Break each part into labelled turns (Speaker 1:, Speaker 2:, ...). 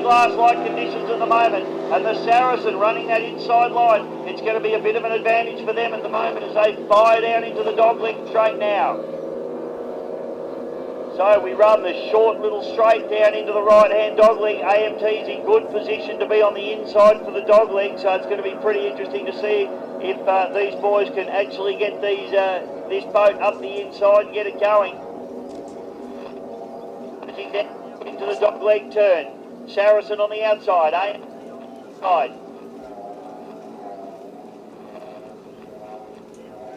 Speaker 1: glass like conditions at the moment, and the Saracen running that inside line. It's going to be a bit of an advantage for them at the moment as they fire down into the dogleg straight now. So we run the short little straight down into the right-hand dogleg. AMT's in good position to be on the inside for the dogleg, so it's going to be pretty interesting to see if these boys can actually get this boat up the inside and get it going. Into the dogleg turn. Saracen on the outside, side.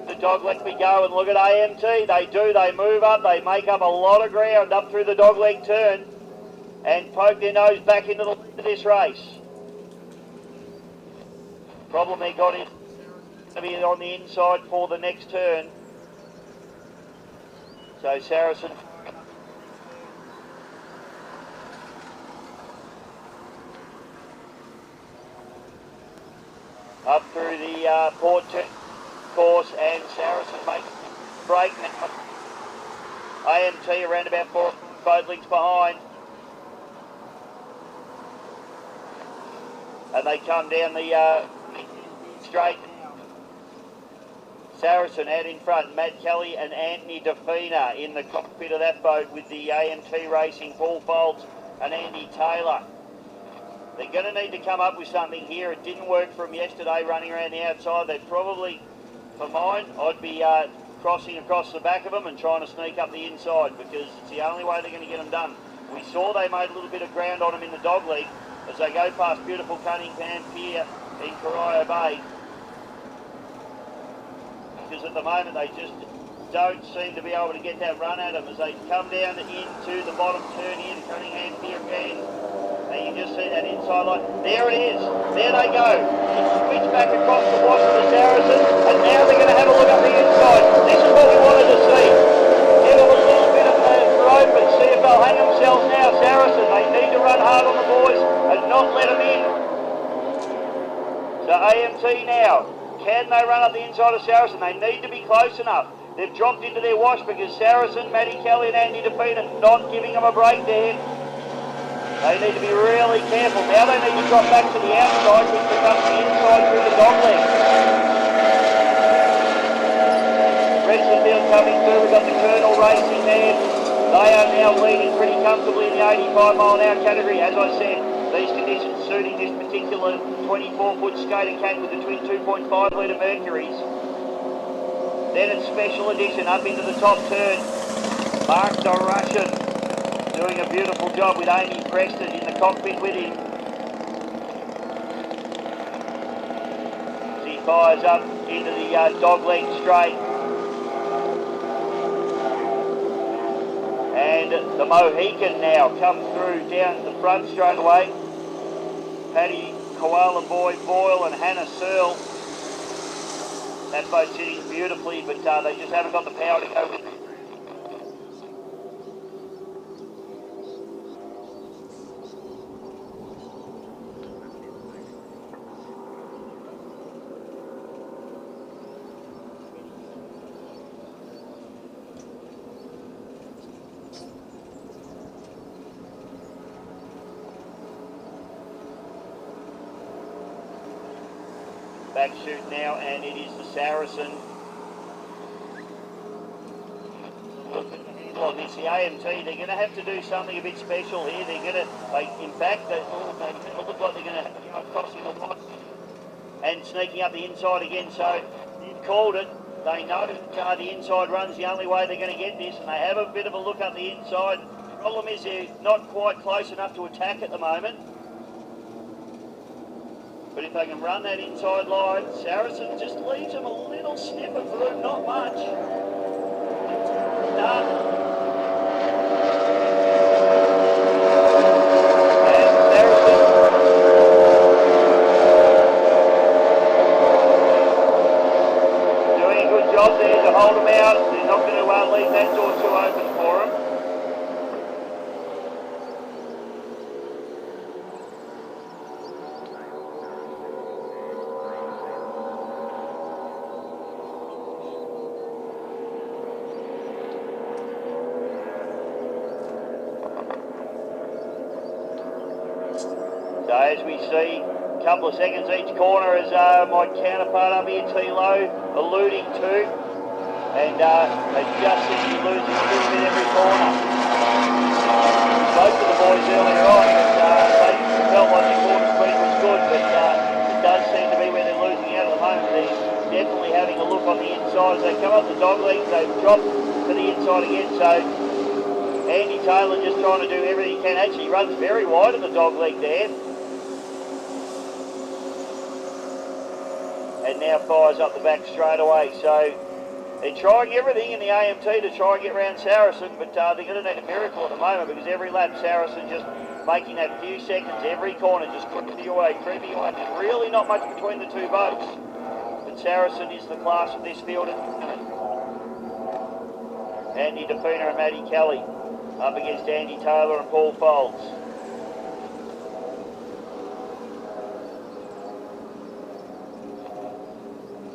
Speaker 1: The dogleg we go, and look at AMT. They move up, they make up a lot of ground up through the dogleg turn and poke their nose back into the lead of this race. Problem they got is to be on the inside for the next turn. So Saracen up through the port turn course, and Saracen makes a break now. AMT around about 4 boat lengths behind. And they come down the straight. Saracen out in front, Matt Kelly and Anthony Defina in the cockpit of that boat with the AMT Racing, Paul Foltz and Andy Taylor. They're going to need to come up with something here. It didn't work for them yesterday running around the outside. They'd probably, for mine, I'd be crossing across the back of them and trying to sneak up the inside, because it's the only way they're going to get them done. We saw they made a little bit of ground on them in the dogleg as they go past beautiful Cunningham Pier in Corio Bay. Because at the moment they just don't seem to be able to get that run at them as they come down into the bottom turn here to Cunningham Pier again. And you just see that inside line. There it is. There they go. It's switched back across the wash of the Saracen, and now they're going to have a look up the inside. This is what we wanted to see. Give them a little bit of the rope and see if they'll hang themselves now. Saracen, they need to run hard on the boys and not let them in. So AMT now. Can they run up the inside of Saracen? They need to be close enough. They've dropped into their wash because Saracen, Matty Kelly and Andy Defina not giving them a break there. They need to be really careful. Now they need to drop back to the outside, which becomes the inside through the dogleg. Redsfield coming through. We've got the Colonel racing there. They are now leading pretty comfortably in the 85-mile-an-hour category. As I said, these conditions suiting this particular 24-foot skater cat with the twin 2.5-litre Mercuries. Then it's special edition up into the top turn. Mark the Russian doing a beautiful job with Amy Preston in the cockpit with him. As he fires up into the dogleg straight. And the Mohican now comes through down the front straight away. Paddy Koala Boy Boyle and Hannah Searle. That boat's sitting beautifully, but they just haven't got the power to go with it. Back shoot now, and it is the Saracen. Look at the handle on this, the AMT, they're going to have to do something a bit special here. They're going to, in fact, they look like they're going to have to go crossing the line and sneaking up the inside again. So you've called it. They know that the inside run's the only way they're going to get this, and they have a bit of a look up the inside. The problem is they're not quite close enough to attack at the moment. But if they can run that inside line, Saracen just leaves them a little snip of room, not much. Done. And Saracen doing a good job there to hold them out. They're not going to leave that door too open for them. as we see. A couple of seconds each corner as my counterpart up here, T-Low, alluding to. And they just seem to be losing a little bit every corner. Spoke to the boys earlier on, but they felt like the corner speed was good, but it does seem to be where they're losing out at the moment. They're definitely having a look on the inside as they come up the dog leg. They've dropped to the inside again, so Andy Taylor just trying to do everything he can. Actually, he runs very wide in the dog leg there. And now fires up the back straight away. So they're trying everything in the AMT to try and get round Saracen, but they're going to need a miracle at the moment because every lap Saracen just making that few seconds, every corner just creeping away. There's really not much between the two boats. But Saracen is the class of this field. Andy DeFina and Matty Kelly up against Andy Taylor and Paul Folds.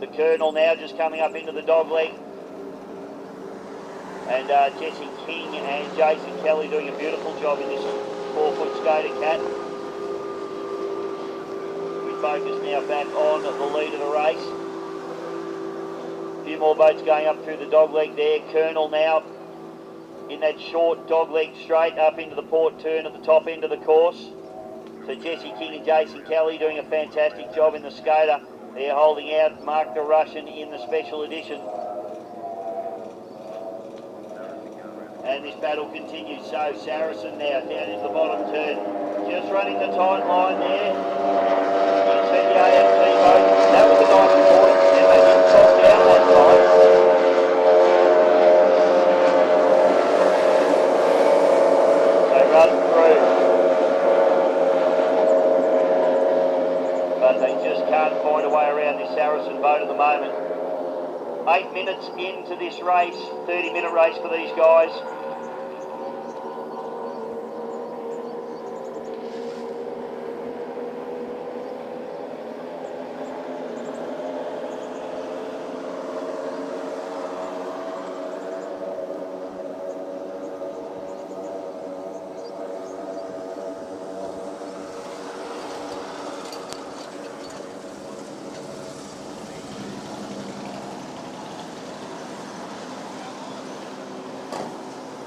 Speaker 1: The Colonel now just coming up into the dog leg. And Jesse King and Jason Kelly doing a beautiful job in this 4-foot skater cat. We focus now back on the lead of the race. A few more boats going up through the dog leg there. Colonel now in that short dog leg straight up into the port turn at the top end of the course. So Jesse King and Jason Kelly doing a fantastic job in the skater. They're holding out Mark the Russian in the special edition. And this battle continues. So Saracen now down into the bottom turn. Just running the tight line there. You see the AMT boat. That was a nice point. And they didn't top down that time. They run through. But they just can't find a way around this Saracen boat at the moment. 8 minutes into this race, 30-minute race for these guys.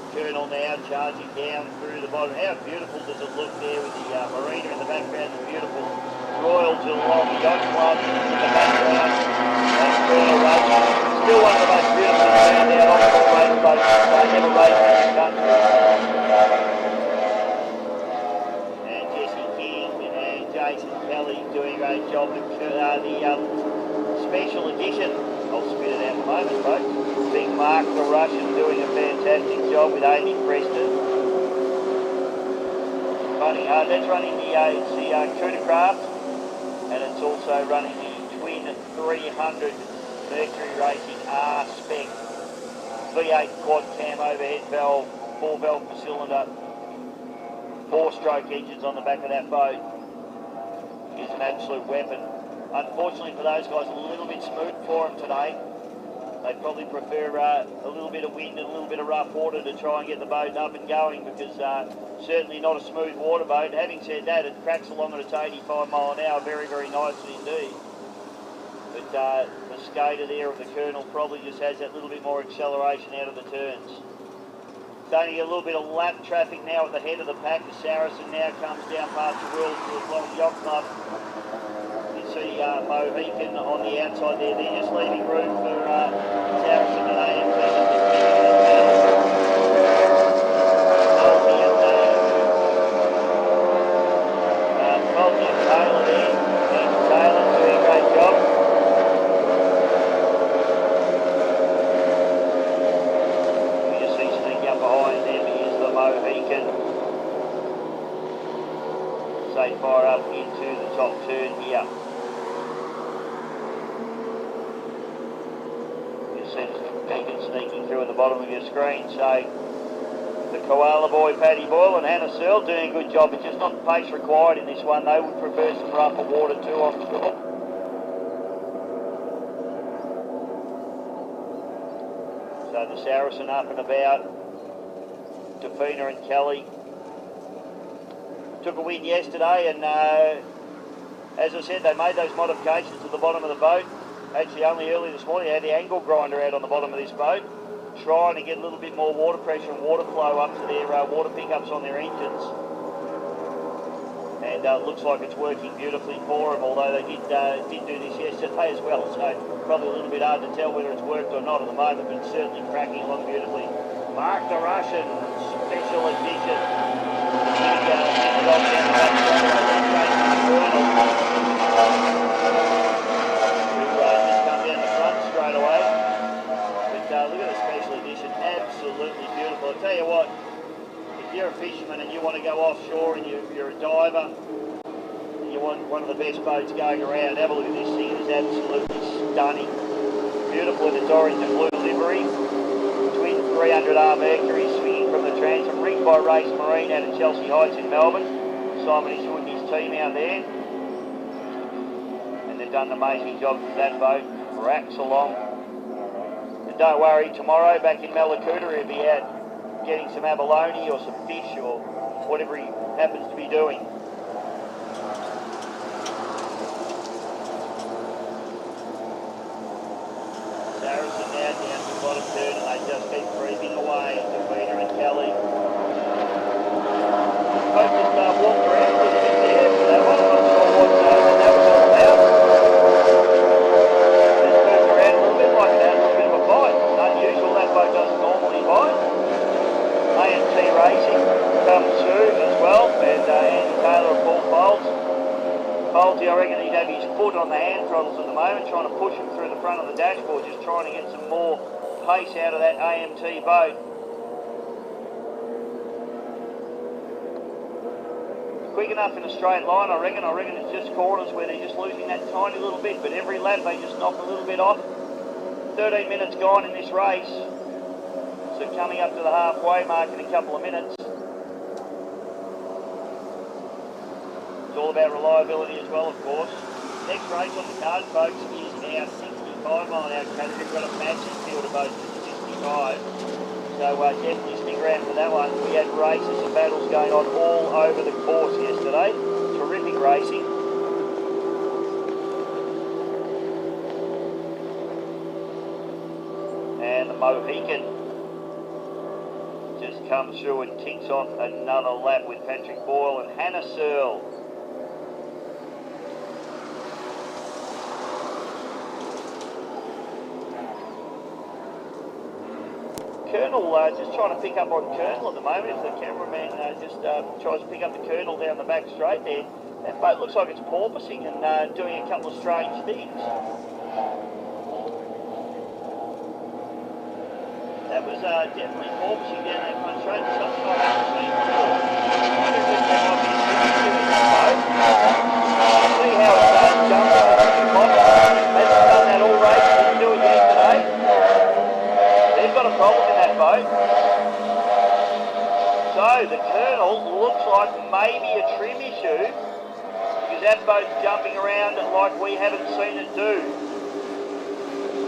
Speaker 1: Colonel now charging down through the bottom. How beautiful does it look there with the marina in the background? It's beautiful. Royal Geelong Yacht Club in the background. And Colonel racing. Still one of the most beautiful stand out offshore race boats ever raced in this country. And Jesse King and Jason Kelly doing a great job. The special edition. I'll spit it out in a moment, folks. Big Mark the Russian doing a fantastic job with Amy Preston. That's running the Crudercraft, and it's also running the Twin 300 Mercury Racing R Spec V8 quad cam overhead valve, 4 valve per cylinder, 4-stroke engines on the back of that boat. Is an absolute weapon. Unfortunately for those guys, a little bit smooth for them today. They probably prefer a little bit of wind and a little bit of rough water to try and get the boat up and going, because certainly not a smooth water boat. Having said that, it cracks along at its 85 mile an hour very, very nicely indeed. But the skater there of the Colonel probably just has that little bit more acceleration out of the turns. Starting to get a little bit of lap traffic now at the head of the pack. The Saracen now comes down past the World Yacht Club. See Mohican on the outside there. They're just leaving room for Saracen and AMT. Colby and Taylor there. And Taylor doing a great job. We just see sneaking up behind them is the Mohican. Say fire up into the top turn here. Sneaking through at the bottom of your screen. So the Koala Boy, Paddy Boyle and Hannah Searle doing a good job. It's just not the pace required in this one. They would prefer some rougher water too, I'm sure. So the Saracen up and about. DeFina and Kelly took a wind yesterday, and as I said, they made those modifications at the bottom of the boat. Actually, only early this morning, they had the angle grinder out on the bottom of this boat, trying to get a little bit more water pressure and water flow up to their water pickups on their engines. And it looks like it's working beautifully for them, although they did do this yesterday as well, so probably a little bit hard to tell whether it's worked or not at the moment, but it's certainly cracking along beautifully. Mark the Russian, special edition. Absolutely beautiful. I'll tell you what, if you're a fisherman and you want to go offshore and you're a diver and you want one of the best boats going around, have a look at this thing. It is absolutely stunning. Beautiful in its orange and blue livery. Twin 300R Mercury swinging from the transom, rigged by Race Marine out of Chelsea Heights in Melbourne. Simon Isherwood and his team out there. And they've done an amazing job with that boat. Cracks along. Don't worry, tomorrow back in Malakuta he'll be out getting some abalone or some fish or whatever he happens to be doing. Saracen now down to the bottom third, and they just keep creeping away to Peter and Kelly. Both just walked around a little bit there for that one. I'm not sure what that was all about. Just moved around a little bit like that. Unusual, that boat doesn't normally bite. AMT Racing comes through as well, and Andy Taylor and Paul Folds. Foldsy, I reckon he'd have his foot on the hand throttles at the moment, trying to push him through the front of the dashboard, just trying to get some more pace out of that AMT boat. Quick enough in a straight line, I reckon. It's just corners where they're just losing that tiny little bit, but every lap they just knock a little bit off. 13 minutes gone in this race, so coming up to the halfway mark in a couple of minutes. It's all about reliability as well, of course. Next race on the card, folks, is our 65-mile-an-hour category. We've got a massive field of boats at 65, so definitely stick around for that one. We had races and battles going on all over the course yesterday. Terrific racing. And the Mohican just comes through and kicks off another lap with Patrick Boyle and Hannah Searle. Colonel just trying to pick up on Colonel at the moment. If the cameraman just tries to pick up the Colonel down the back straight there. That boat looks like it's porpoising and doing a couple of strange things. That was definitely porpoising down that front straight. Something I haven't seen before. I think there might be a thing in that boat. See how it's jumping at the bottom. Hasn't done that all race. Didn't do it yesterday. They've got a problem in that boat. So the Colonel looks like maybe a trim issue, because that boat's jumping around like we haven't seen it do.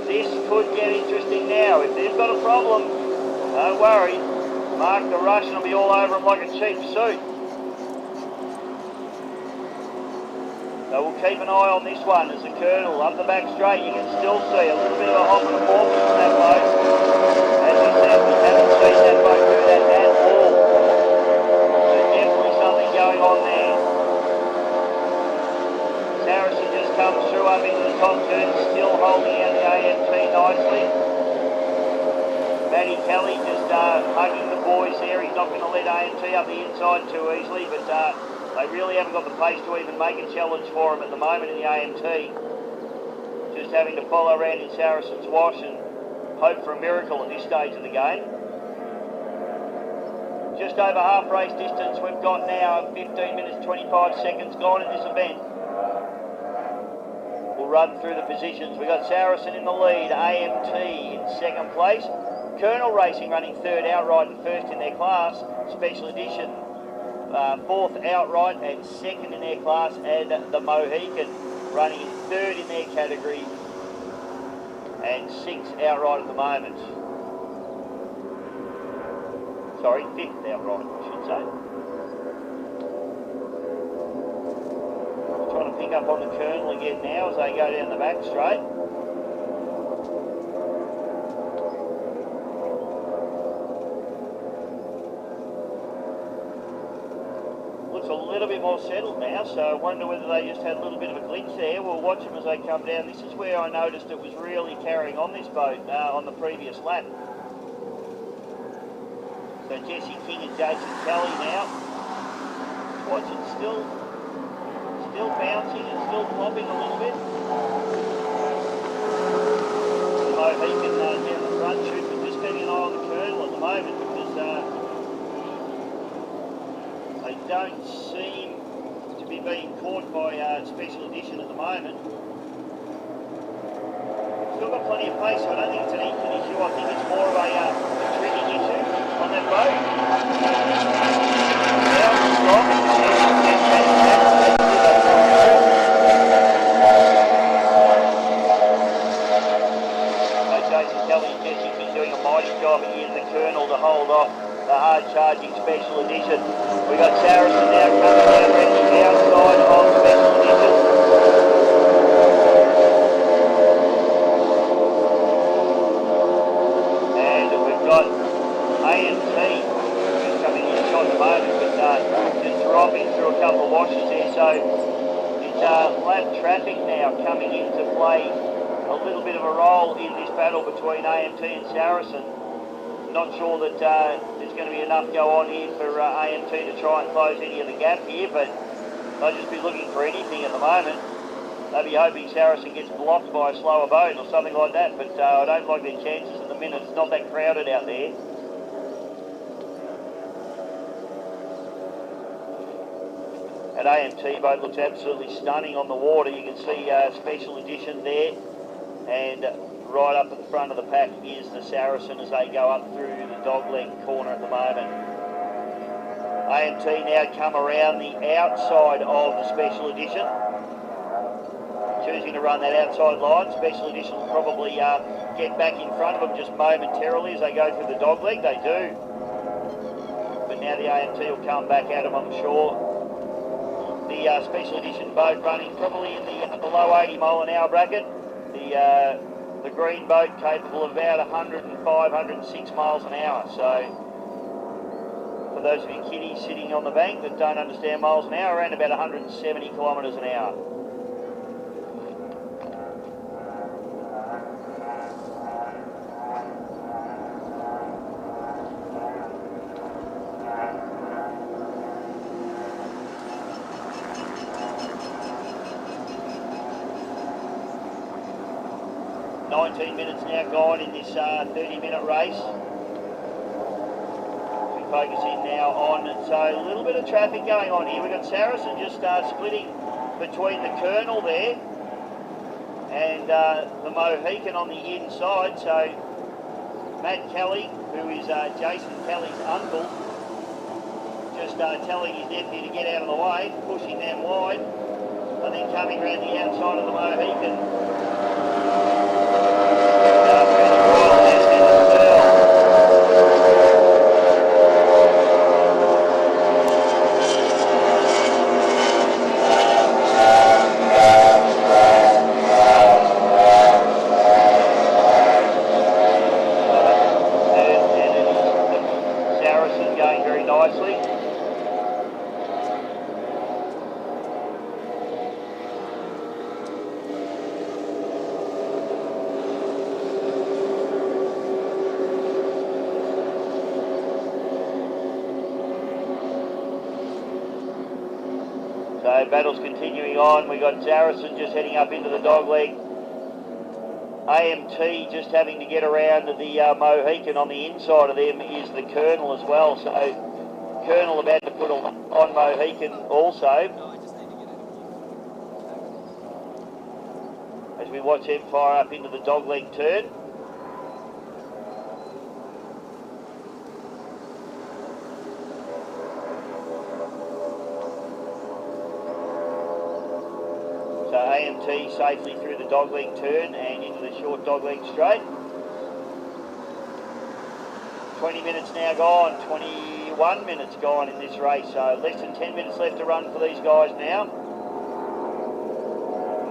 Speaker 1: This could get interesting now. If they've got a problem, don't worry. Mark the Russian will be all over them like a cheap suit. So we'll keep an eye on this one as the Colonel up the back straight. You can still see a little bit of a hop and a porpoise in that boat. As we said, we haven't seen that boat do that at all. There's definitely something going on there. Saracen just comes through up into the top turn, still holding out the AMT nicely. Matty Kelly just hugging the boys there. He's not going to let AMT up the inside too easily, but they really haven't got the pace to even make a challenge for him at the moment in the AMT. Just having to follow around in Saracen's wash and hope for a miracle at this stage of the game. Just over half race distance we've got now, 15 minutes 25 seconds gone in this event. We'll run through the positions. We've got Saracen in the lead, AMT in second place, Colonel Racing running third outright and first in their class, Special Edition fourth outright and second in their class, and the Mohican running third in their category and sixth outright at the moment. Sorry, fifth outright, I should say. pick up on the Colonel again now as they go down the back straight. Looks a little bit more settled now, so I wonder whether they just had a little bit of a glitch there. We'll watch them as they come down. This is where I noticed it was really carrying on this boat on the previous lap. So Jesse King and Jason Kelly now. Watch it, still bouncing and still flopping a little bit. Mohican down the front chute, but just keeping an eye on the Colonel at the moment because they don't seem to be being caught by Special Edition at the moment. Still got plenty of pace, so I don't think it's an engine issue. I think it's more of a trigging issue on that boat. Jason Kelly and Jesse King doing a mighty job in the Colonel to hold off the hard-charging Special Edition. We've got Saracen now coming down around the outside of Special Edition. And we've got AMT who's coming in shot at the moment, but just dropping through a couple of washes there. So it's lap traffic now coming into play. A little bit of a role in this battle between AMT and Saracen. Not sure that there's going to be enough go on here for AMT to try and close any of the gap here, but they'll just be looking for anything at the moment. They'll be hoping Saracen gets blocked by a slower boat or something like that, but I don't like their chances at the minute. It's not that crowded out there. That AMT boat looks absolutely stunning on the water. You can see Special Edition there. And right up at the front of the pack is the Saracen as they go up through the dogleg corner at the moment. AMT now come around the outside of the Special Edition. Choosing to run that outside line. Special Edition will probably get back in front of them just momentarily as they go through the dogleg. They do. But now the AMT will come back at them, I'm sure. The Special Edition boat running probably in the below 80 mile an hour bracket. The green boat capable of about 105, 106 miles an hour. So for those of you kiddies sitting on the bank that don't understand miles an hour, around about 170 kilometres an hour. Minutes now gone in this 30-minute race. We focus in now on, so a little bit of traffic going on here. We've got Saracen just splitting between the Colonel there and the Mohican on the inside. So Matt Kelly, who is Jason Kelly's uncle, just telling his nephew to get out of the way, pushing them wide, and then coming around the outside of the Mohican. Saracen going very nicely. So battle's continuing on. We've got Saracen just heading up into the dogleg. AMT just having to get around the Mohican. On the inside of them is the Colonel as well. So Colonel about to put on Mohican also. As we watch him fire up into the dogleg turn. So AMT safely through the dogleg turn and into the short dogleg straight. 20 minutes now gone, 21 minutes gone in this race, so less than 10 minutes left to run for these guys now.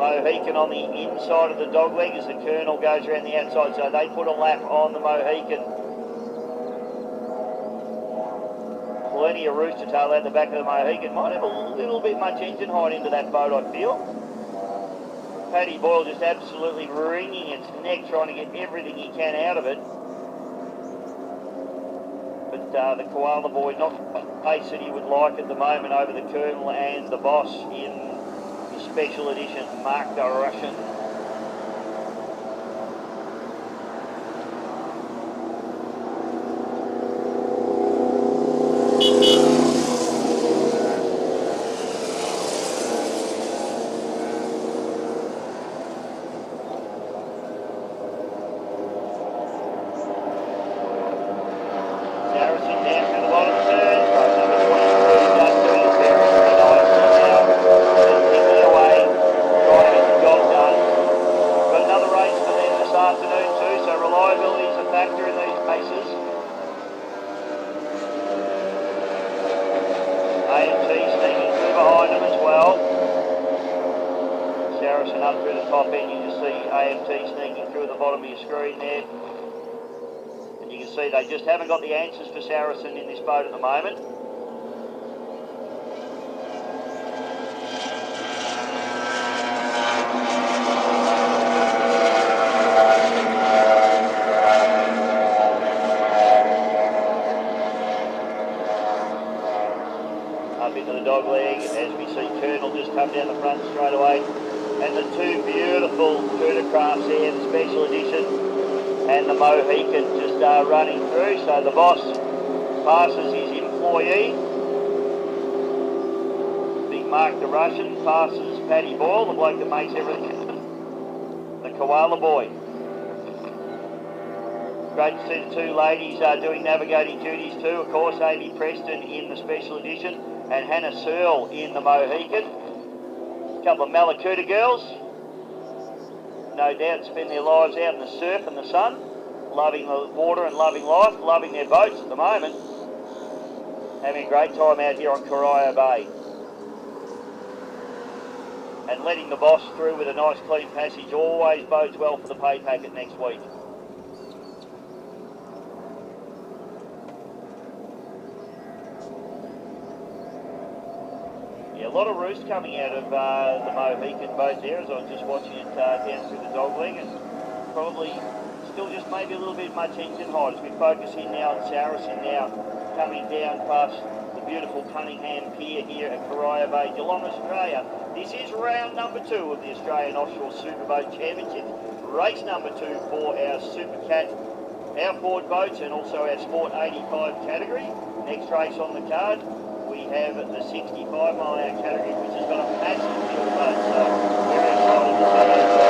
Speaker 1: Mohican on the inside of the dogleg as the Colonel goes around the outside, so they put a lap on the Mohican. Plenty of rooster tail at the back of the Mohican. Might have a little bit much engine height into that boat, I feel. Paddy Boyle just absolutely wringing its neck, trying to get everything he can out of it. But the Koala Boy not the pace that he would like at the moment over the Colonel and the Boss in the special edition Mark the Russian. They just haven't got the answers for Saracen in this boat at the moment. Up into the dog leg as we see Colonel just come down the front straight away. And the two beautiful Tuna crafts there, the special edition and the Mohican just running through. So the Boss passes his employee, Big Mark the Russian, passes Paddy Boyle, the bloke that makes everything, the Koala Boy. Great to see the two ladies doing navigating duties too. Of course, Amy Preston in the special edition and Hannah Searle in the Mohican. A couple of Malakuta girls, no doubt spend their lives out in the surf and the sun, loving the water and loving life, loving their boats at the moment. Having a great time out here on Corio Bay. And letting the Boss through with a nice clean passage always bodes well for the pay packet next week. Yeah, a lot of roost coming out of the Mohican boat there as I was just watching it down through the dog leg, and probably still just maybe a little bit much engine height as we focus in now on Saracen now, coming down past the beautiful Cunningham Pier here at Corio Bay, Geelong, Australia. This is round number 2 of the Australian Offshore Superboat Championship, race number 2 for our Supercat outboard boats and also our Sport 85 category. Next race on the card, we have the 65-mile-an-hour category, which has got a massive field boat, so very excited to see that.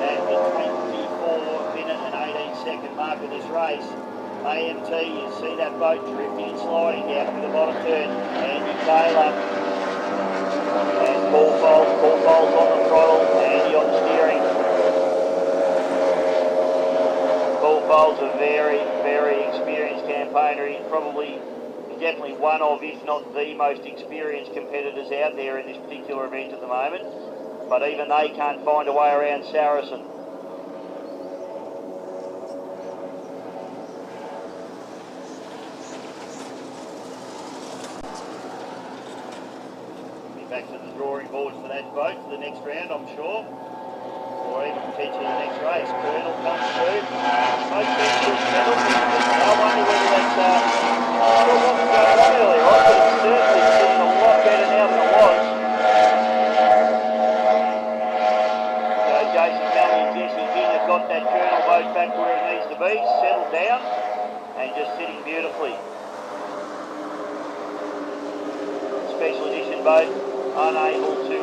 Speaker 1: At the 24-minute and 18-second mark of this race, AMT, you see that boat drifting and sliding down through the bottom turn. Andy Taylor and Paul Foles on the throttle, Andy on the steering. Paul Foles, a very, very experienced campaigner. He's probably, definitely one of, if not the most experienced competitors out there in this particular event at the moment. But even they can't find a way around Saracen. Back to the drawing boards for that boat for the next round, I'm sure. Or even potentially the next race. Colonel comes through. Most people settled. I wonder whether that's what was going on earlier on, but it's certainly sitting a lot better now than it was. So Jason Kelly and Jesse King have got that Colonel boat back where it needs to be, settled down, and just sitting beautifully. Special edition boat, unable to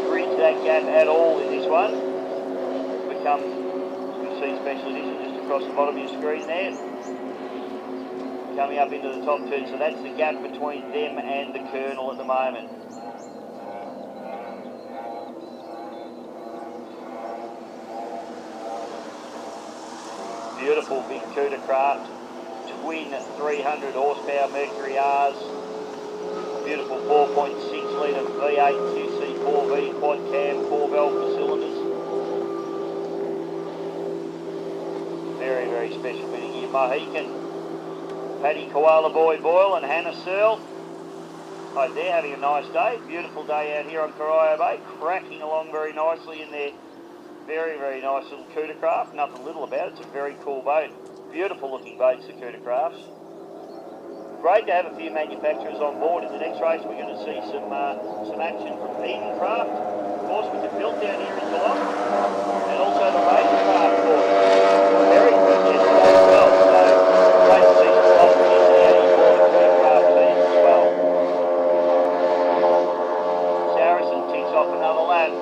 Speaker 1: bridge that gap at all in this one. Become, you can see special edition just across the bottom of your screen there. Coming up into the top turn, so that's the gap between them and the Colonel at the moment. Beautiful big Cuda craft, twin 300 horsepower Mercury R's. Beautiful 4.6 litre V8 QC4V quad cam, 4 valve for cylinders. Very, very special bit of gear. Mohican, Paddy Koala Boy Boyle and Hannah Searle. Hope they're having a nice day. Beautiful day out here on Corio Bay, cracking along very nicely in their very, very nice little Cuda craft. Nothing little about it. It's a very cool boat. Beautiful looking boats, the Cuda crafts. Great to have a few manufacturers on board. In the next race we're going to see some action from Eden Craft, of course, which is built down here in Geelong, and also the Razor Craft board. Very good yesterday as well, so great to see some competition out here for the Cuda Craft teams as well. Saracen ticks off another lap.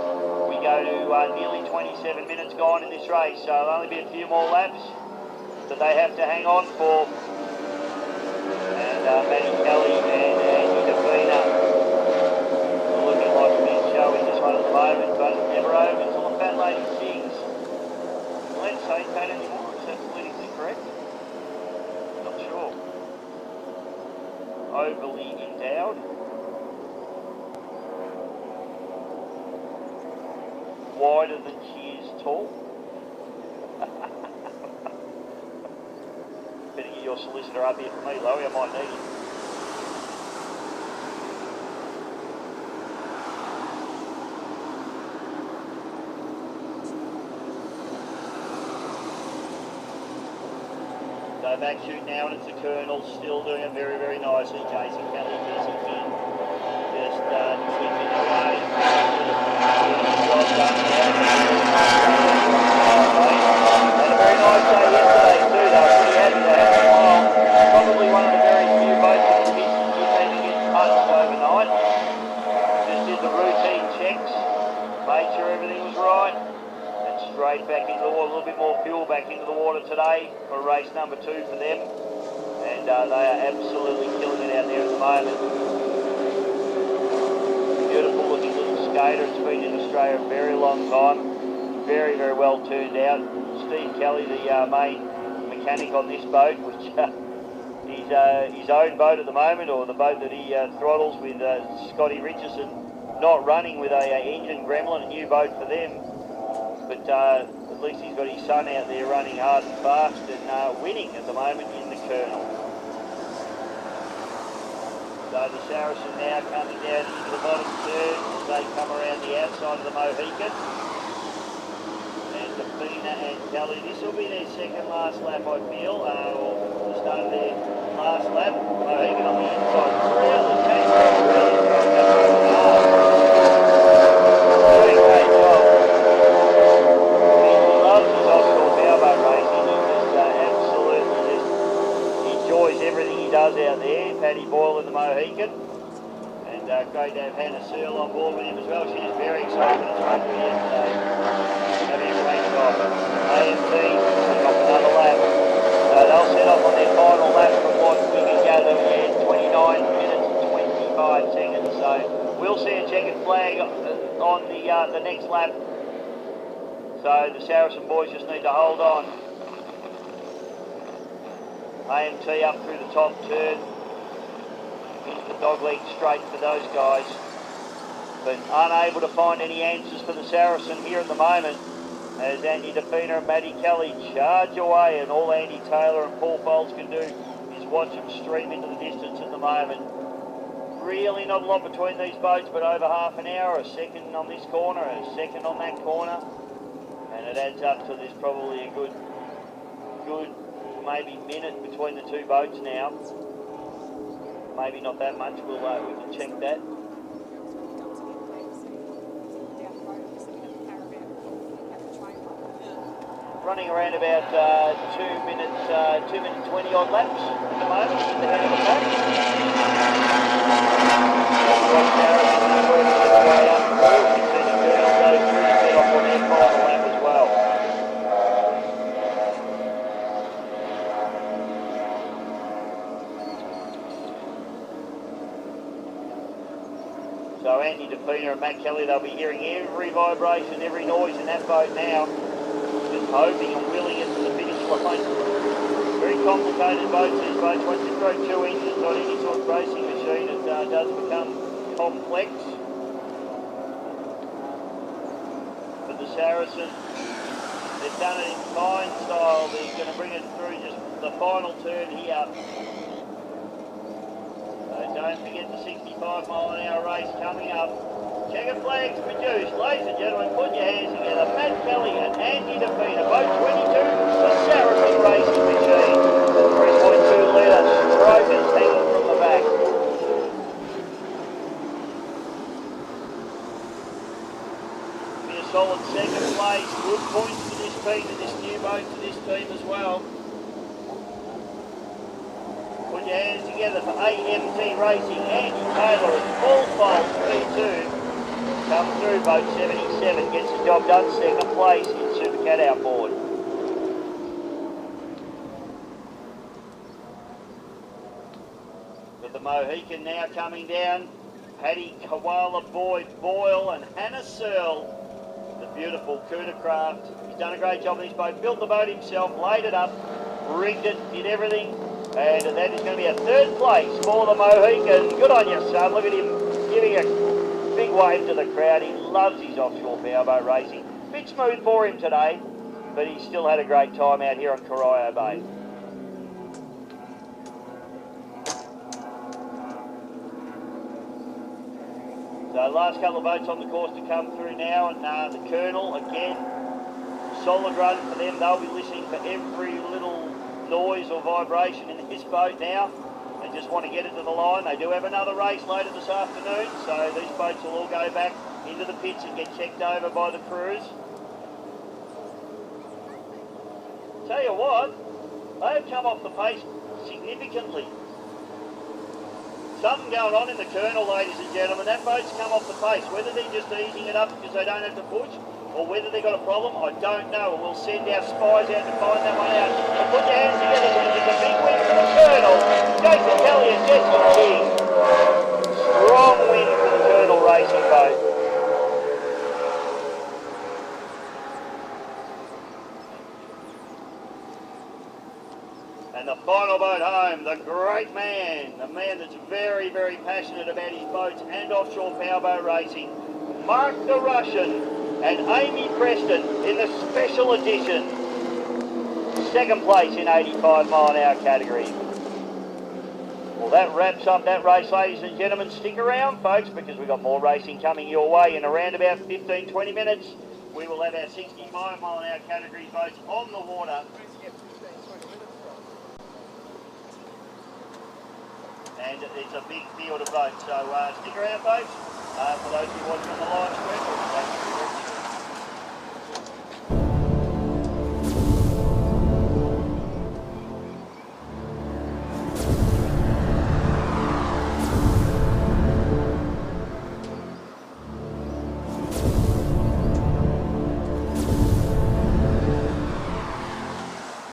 Speaker 1: We go to nearly 27 minutes gone in this race, so it'll only be a few more laps that they have to hang on for. Matty Kelly and Andy Davina looking like a big show in this one at the moment, but never over until the fat lady sings. Let's say fat anymore, is that politically correct? Not sure. Overly endowed. Wider than she is tall. Better get your solicitor up here for me, Lowy, I might need him. So back shoot now, and it's the Colonel, still doing it very, very nicely. Jason Kelly, Jesse King, just chipping away. Well done. Had a very nice day yesterday too, though. Pretty happy to have them on. Probably one of the very few boats in the business that didn't even get touched overnight. Just did the routine checks, made sure everything was right. Straight back into the water, a little bit more fuel back into the water today for race number 2 for them, and they are absolutely killing it out there at the moment. Beautiful looking little skater. It's been in Australia a very long time, very, very well turned out. Steve Kelly, the main mechanic on this boat, which is his own boat at the moment, or the boat that he throttles with Scotty Richardson, not running with a engine gremlin, a new boat for them. But at least he's got his son out there running hard and fast and winning at the moment in the Colonel. So the Saracen now coming down into the bottom third as they come around the outside of the Mohican. And Davina and Kelly, this will be their second last lap, I feel, or the start of their last lap. Mohican on the inside, really hard. Doing a great job. Offshore powerboat racing. He just absolutely just enjoys everything he does out there. Paddy Boyle in the Mohican, and great to have Hannah Searle on board with him as well. She is very excited and spoke to me yesterday. Having a great job. AMT set off another lap. They'll set off on their final lap from what we can gather. Yeah, 29 minutes and 25 seconds. So we'll see a checkered flag on the next lap. So the Saracen boys just need to hold on. AMT up through the top turn. Into the dogleg straight for those guys. But unable to find any answers for the Saracen here at the moment, as Andy Defina and Matty Kelly charge away, and all Andy Taylor and Paul Foles can do is watch them stream into the distance at the moment. Really not a lot between these boats, but over half an hour, a second on this corner, a second on that corner. And it adds up to there's probably a good maybe minute between the two boats now. Maybe not that much. We can check that. Running around about 2 minutes 20 odd laps at the moment at the head of the pack. Working its way up through. You can see the Colonel goes through to set off on their final lap as well. So Andy Defina and Matt Kelly, they'll be hearing every vibration, every noise in that boat now. Just hoping and willing it to the finish line. Very complicated boats, these boats. Once you throw 2 engines on any sort of racing machine, it does become complex. But the Saracen, they've done it in fine style. They're going to bring it through just the final turn here. So don't forget the 65-mile-an-hour race coming up. Checker flags produced. Ladies and gentlemen, put your hands together. Matt Kelly and Andy DeFeena, boat 22, the Saracen Racing Machine. 3.2 litre strokers hanging from the back. Be a solid second place. Good points for this team and this new boat for this team as well. Put your hands together for AMT Racing. Andy Taylor at full fold, P2. Come through, boat 77, gets the job done, second place in Supercat outboard. With the Mohican now coming down, Paddy Koala Boyle and Hannah Searle, the beautiful Kuna craft. He's done a great job on this boat, built the boat himself, laid it up, rigged it, did everything, and that is going to be a third place for the Mohican. Good on you, son. Look at him giving a big wave to the crowd. He loves his offshore powerboat racing. Bit smooth for him today, but he still had a great time out here on Corio Bay. So last couple of boats on the course to come through now, and the Colonel again, solid run for them. They'll be listening for every little noise or vibration in this boat now. They just want to get it to the line. They do have another race later this afternoon, so these boats will all go back into the pits and get checked over by the crews. Tell you what, they have come off the pace significantly. Something going on in the Colonel, ladies and gentlemen. That boat's come off the pace. Whether they're just easing it up because they don't have to push, or whether they've got a problem, I don't know. We'll send our spies out to find that one out. But put your hands together because it's a big win for the Colonel. Jason Kelly and Jesse King. Strong win for the Colonel racing boat. And the final boat home, the great man, the man that's very, very passionate about his boats and offshore powerboat racing, Mark the Russian and Amy Preston in the special edition. Second place in 85-mile-an-hour category. Well, that wraps up that race, ladies and gentlemen. Stick around, folks, because we've got more racing coming your way in around about 15-20 minutes. We will have our 65-mile-an-hour category boats on the water. And it's a big field of boats, so stick around, folks. For those who are watching on the live stream, thank you very much.